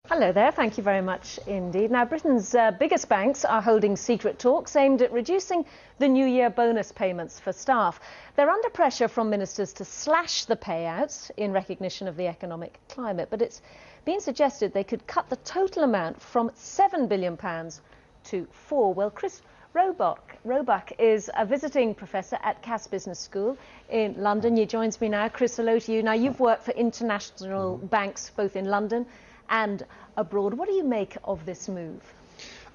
Hello there, thank you very much indeed. Now, Britain's biggest banks are holding secret talks aimed at reducing the New Year bonus payments for staff. They're under pressure from ministers to slash the payouts in recognition of the economic climate, but it's been suggested they could cut the total amount from £7 billion to £4. Well, Chris Roebuck is a visiting professor at Cass Business School in London. He joins me now. Chris, hello to you. Now, you've worked for international banks both in London and abroad. What do you make of this move?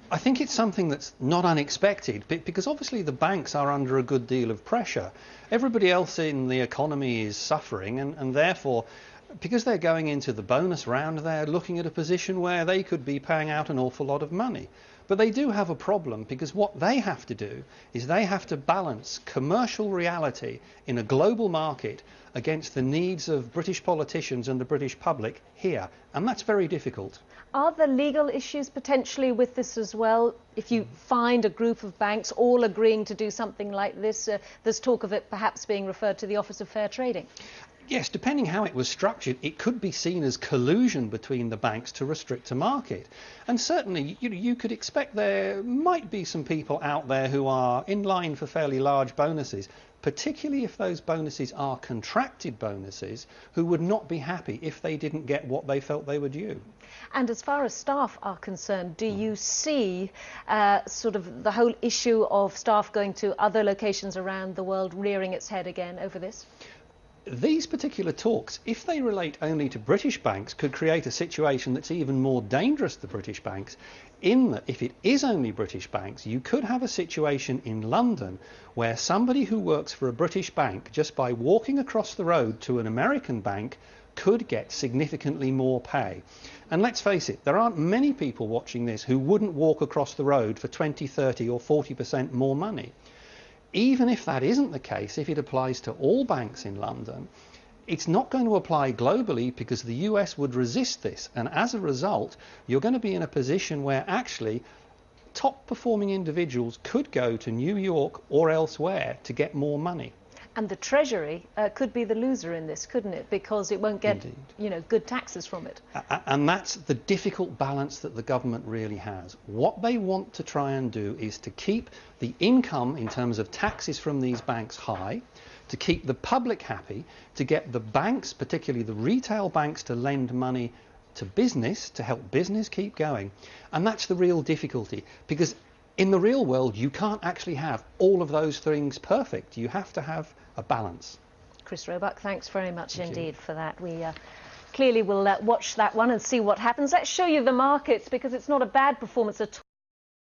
I think it's something that's not unexpected because obviously the banks are under a good deal of pressure. Everybody else in the economy is suffering and therefore, because they're going into the bonus round, they're looking at a position where they could be paying out an awful lot of money. But they do have a problem because what they have to do is they have to balance commercial reality in a global market against the needs of British politicians and the British public here. And that's very difficult. Are there legal issues potentially with this as well? If you find a group of banks all agreeing to do something like this, there's talk of it perhaps being referred to the Office of Fair Trading. Yes, depending how it was structured, it could be seen as collusion between the banks to restrict a market. And certainly, you could expect there might be some people out there who are in line for fairly large bonuses, particularly if those bonuses are contracted bonuses, who would not be happy if they didn't get what they felt they were due. And as far as staff are concerned, do you see sort of the whole issue of staff going to other locations around the world rearing its head again over this? These particular talks, if they relate only to British banks, could create a situation that's even more dangerous to British banks, in that if it is only British banks, you could have a situation in London where somebody who works for a British bank, just by walking across the road to an American bank, could get significantly more pay. And let's face it, there aren't many people watching this who wouldn't walk across the road for 20, 30 or 40% more money. Even if that isn't the case, if it applies to all banks in London, it's not going to apply globally because the US would resist this. And as a result, you're going to be in a position where actually top performing individuals could go to New York or elsewhere to get more money. And the Treasury could be the loser in this, couldn't it? Because it won't get, good taxes from it. And that's the difficult balance that the government really has. What they want to try and do is to keep the income in terms of taxes from these banks high, to keep the public happy, to get the banks, particularly the retail banks, to lend money to business, to help business keep going. And that's the real difficulty, because in the real world, you can't actually have all of those things perfect. You have to have a balance. Chris Roebuck, thanks very much indeed for that. We clearly will watch that one and see what happens. Let's show you the markets, because it's not a bad performance at all.